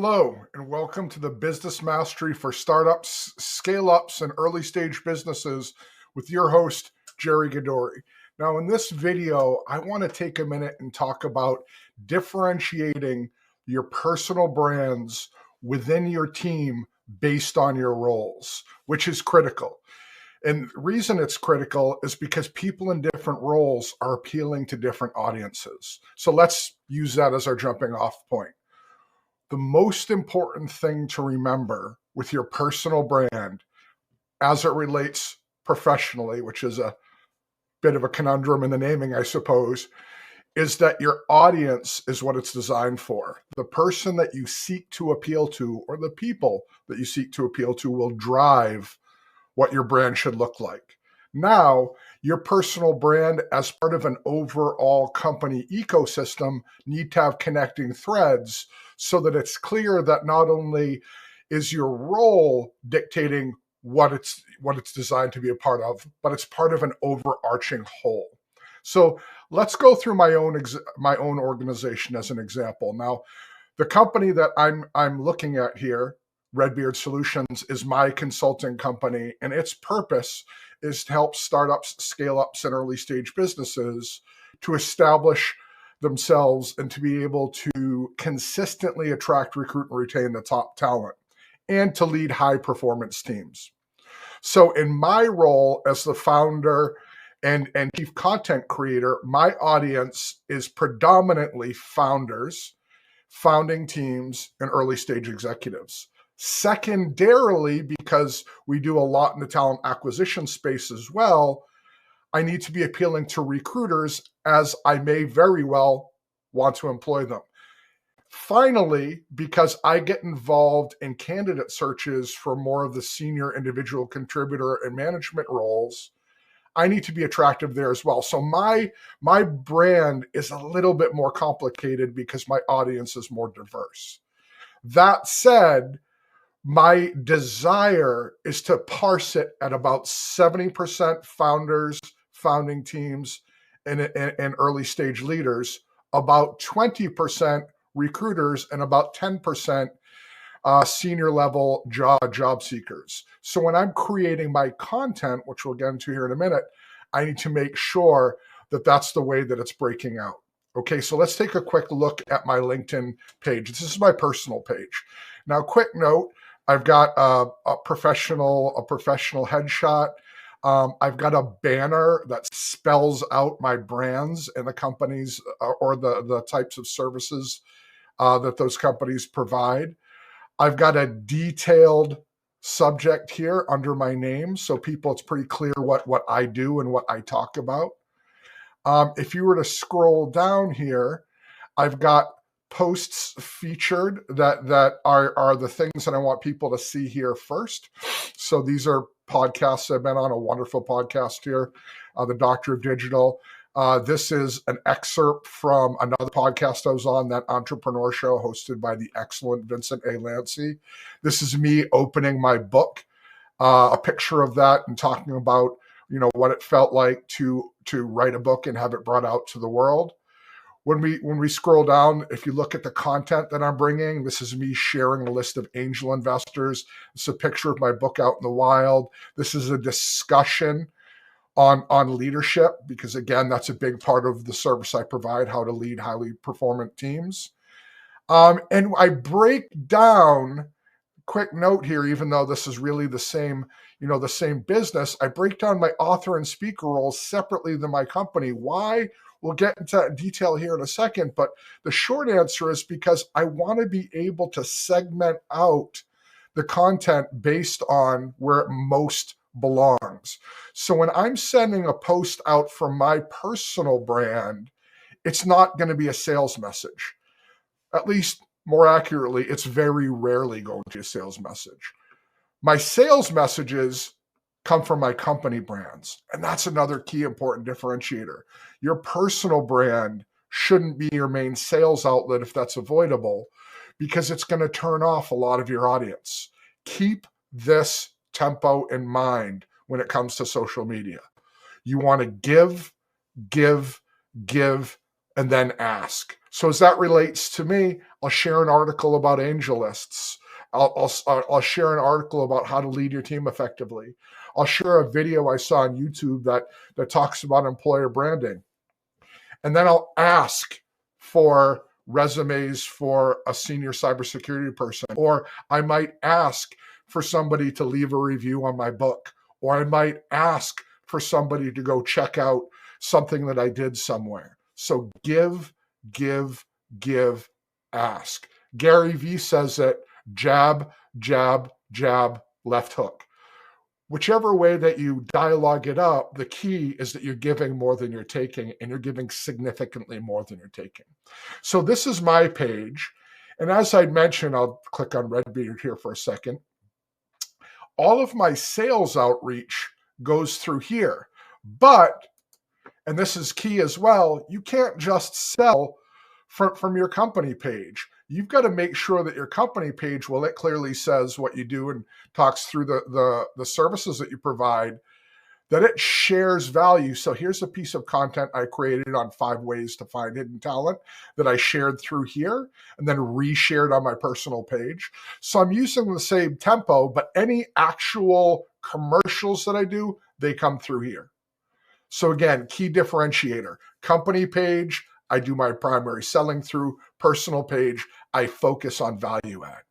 Hello, and welcome to the Business Mastery for Startups, Scale-Ups, and Early Stage Businesses with your host, Jerry Gadori. Now, in this video, I want to take a minute and talk about differentiating your personal brands within your team based on your roles, which is critical. And the reason it's critical is because people in different roles are appealing to different audiences. So let's use that as our jumping off point. The most important thing to remember with your personal brand as it relates professionally, which is a bit of a conundrum in the naming, I suppose, is that your audience is what it's designed for. The person that you seek to appeal to, or the people that you seek to appeal to, will drive what your brand should look like. Now, your personal brand as part of an overall company ecosystem need to have connecting threads so that it's clear that not only is your role dictating what it's designed to be a part of, but it's part of an overarching whole. So let's go through my own organization as an example. Now, the company that I'm looking at here, Redbeard Solutions, is my consulting company, and its purpose is to help startups, scale-ups, and early stage businesses to establish themselves and to be able to consistently attract, recruit, and retain the top talent, and to lead high performance teams. So in my role as the founder and chief content creator, my audience is predominantly founders, founding teams, and early stage executives. Secondarily, because we do a lot in the talent acquisition space as well, I need to be appealing to recruiters, as I may very well want to employ them. Finally, because I get involved in candidate searches for more of the senior individual contributor and management roles, I need to be attractive there as well. So my brand is a little bit more complicated because my audience is more diverse. That said, my desire is to parse it at about 70% founders, founding teams, and early stage leaders, about 20% recruiters, and about 10% senior level job seekers. So when I'm creating my content, which we'll get into here in a minute, I need to make sure that that's the way that it's breaking out. Okay, so let's take a quick look at my LinkedIn page. This is my personal page. Now, quick note, I've got a professional headshot. I've got a banner that spells out my brands and the companies or the types of services that those companies provide. I've got a detailed subject here under my name, so it's pretty clear what I do and what I talk about. If you were to scroll down here, I've got posts featured that are the things that I want people to see here first. So these are podcasts I've been on, a wonderful podcast here, The Doctor of Digital. This is an excerpt from another podcast I was on, That Entrepreneur Show, hosted by the excellent Vincent A. Lancy. This is me opening my book, a picture of that, and talking about what it felt like to write a book and have it brought out to the world. When we scroll down, if you look at the content that I'm bringing, this is me sharing a list of angel investors. It's a picture of my book out in the wild. This is a discussion on leadership, because again, that's a big part of the service I provide, how to lead highly performant teams. And I break down, quick note here, even though this is really the same business, I break down my author and speaker roles separately than my company. Why? We'll get into detail here in a second, but the short answer is because I want to be able to segment out the content based on where it most belongs. So when I'm sending a post out from my personal brand, it's not going to be a sales message. At least more accurately, it's very rarely going to be a sales message. My sales messages come from my company brands, and that's another key important differentiator. Your personal brand shouldn't be your main sales outlet if that's avoidable, because it's going to turn off a lot of your audience. Keep this tempo in mind when it comes to social media. You want to give, and then ask. So as that relates to me, I'll share an article about AngelLists. I'll share an article about how to lead your team effectively. I'll share a video I saw on YouTube that talks about employer branding. And then I'll ask for resumes for a senior cybersecurity person, or I might ask for somebody to leave a review on my book, or I might ask for somebody to go check out something that I did somewhere. So give, ask. Gary Vee says it, jab, jab, jab, left hook. Whichever way that you dialogue it up, the key is that you're giving more than you're taking, and you're giving significantly more than you're taking. So this is my page. And as I mentioned, I'll click on Redbeard here for a second. All of my sales outreach goes through here. But, and this is key as well, you can't just sell from your company page. You've got to make sure that your company page, well, it clearly says what you do and talks through the services that you provide, that it shares value. So here's a piece of content I created on 5 ways to find hidden talent that I shared through here and then reshared on my personal page. So I'm using the same tempo, but any actual commercials that I do, they come through here. So again, key differentiator, company page, I do my primary selling through. Personal page, I focus on value add.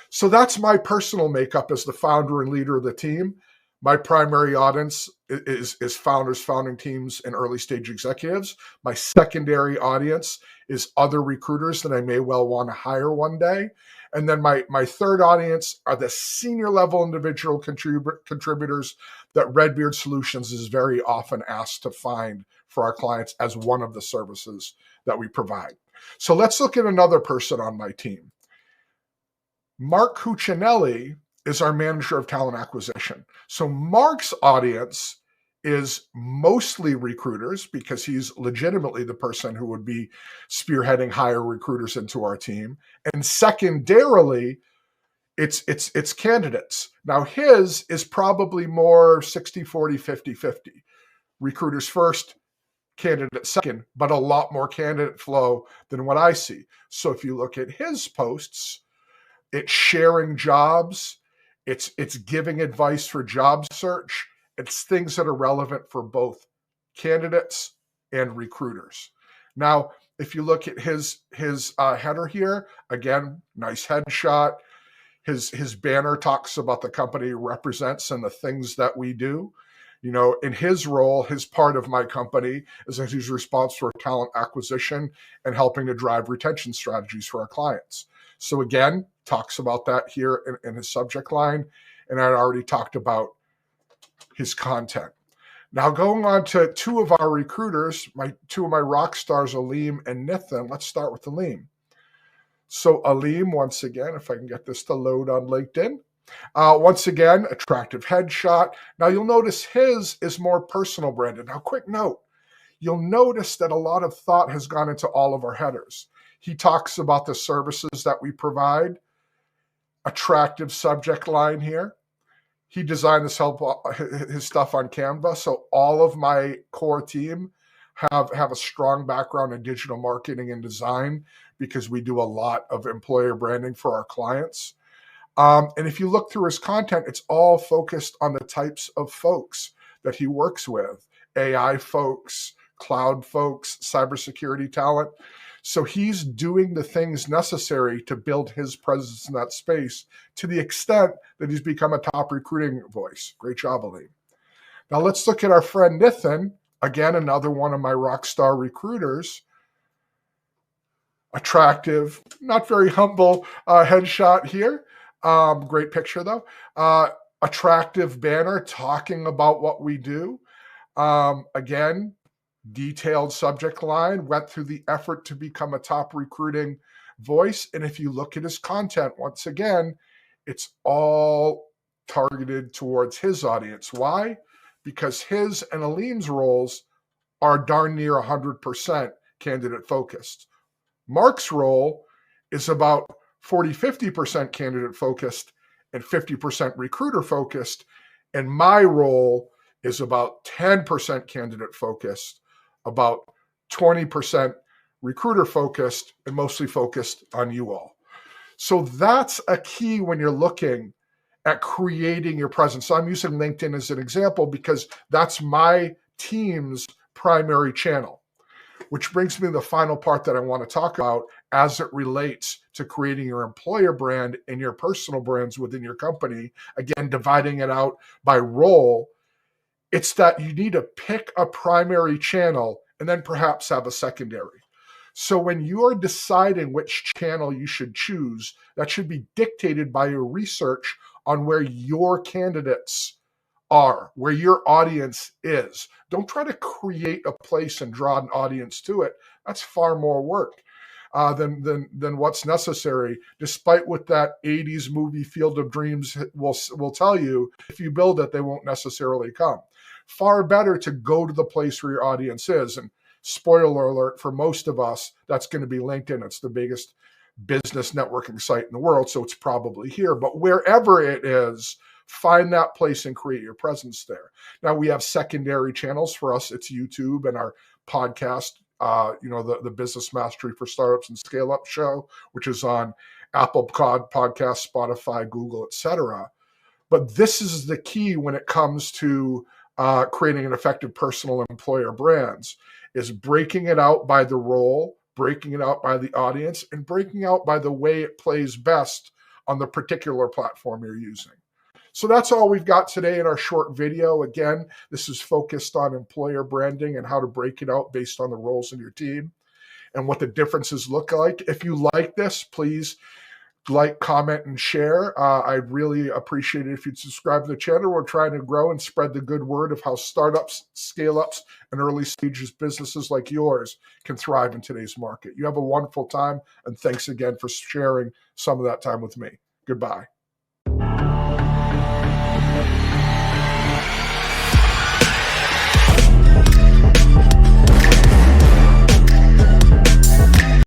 So that's my personal makeup as the founder and leader of the team. My primary audience is founders, founding teams, and early stage executives. My secondary audience is other recruiters that I may well want to hire one day. And then my third audience are the senior level individual contributors that Redbeard Solutions is very often asked to find for our clients as one of the services that we provide. So let's look at another person on my team. Mark Cuccinelli is our manager of talent acquisition. So Mark's audience is mostly recruiters because he's legitimately the person who would be spearheading hire recruiters into our team. And secondarily, it's candidates. Now his is probably more 60-40, 50-50. Recruiters first, candidate second, but a lot more candidate flow than what I see. So if you look at his posts, it's sharing jobs, it's giving advice for job search, it's things that are relevant for both candidates and recruiters. Now, if you look at his header here, again, nice headshot. His banner talks about the company he represents and the things that we do. You know, in his role, his part of my company is that he's responsible for talent acquisition and helping to drive retention strategies for our clients. So again, talks about that here in his subject line. And I already talked about his content. Now going on to 2 of our recruiters, 2 of my rock stars, Aleem and Nithin. Let's start with Aleem. So Aleem, once again, if I can get this to load on LinkedIn. Once again, attractive headshot. Now you'll notice his is more personal branded. Now, quick note, you'll notice that a lot of thought has gone into all of our headers. He talks about the services that we provide, attractive subject line here. He designed his stuff on Canva. So all of my core team have a strong background in digital marketing and design because we do a lot of employer branding for our clients. And if you look through his content, it's all focused on the types of folks that he works with, AI folks, cloud folks, cybersecurity talent. So he's doing the things necessary to build his presence in that space to the extent that he's become a top recruiting voice. Great job, Aleem. Now let's look at our friend Nithin, again, another one of my rock star recruiters. Attractive, not very humble headshot here. Great picture though. Attractive banner talking about what we do. Again, detailed subject line, went through the effort to become a top recruiting voice. And if you look at his content, once again, it's all targeted towards his audience. Why? Because his and Aleem's roles are darn near 100% candidate focused. Mark's role is about 40-50% candidate focused and 50% recruiter focused. And my role is about 10% candidate focused, about 20% recruiter focused, and mostly focused on you all. So that's a key when you're looking at creating your presence. So I'm using LinkedIn as an example because that's my team's primary channel, which brings me to the final part that I want to talk about as it relates to creating your employer brand and your personal brands within your company. Again, dividing it out by role. It's that you need to pick a primary channel and then perhaps have a secondary. So when you are deciding which channel you should choose, that should be dictated by your research on where your candidates are, where your audience is. Don't try to create a place and draw an audience to it. That's far more work than what's necessary. Despite what that 80s movie Field of Dreams will tell you, if you build it, they won't necessarily come. Far better to go to the place where your audience is. And spoiler alert, for most of us, that's going to be LinkedIn. It's the biggest business networking site in the world, so it's probably here. But wherever it is, find that place and create your presence there. Now, we have secondary channels. For us, it's YouTube and our podcast, the Business Mastery for Startups and Scale Up show, which is on Apple Podcasts, Spotify, Google, etc. But this is the key when it comes to creating an effective personal employer brands, is breaking it out by the role, breaking it out by the audience, and breaking out by the way it plays best on the particular platform you're using. So that's all we've got today in our short video. Again, this is focused on employer branding and how to break it out based on the roles in your team and what the differences look like. If you like this, please like, comment, and share. I'd really appreciate it if you'd subscribe to the channel. We're trying to grow and spread the good word of how startups, scale-ups, and early stages businesses like yours can thrive in today's market. You have a wonderful time, and thanks again for sharing some of that time with me. Goodbye.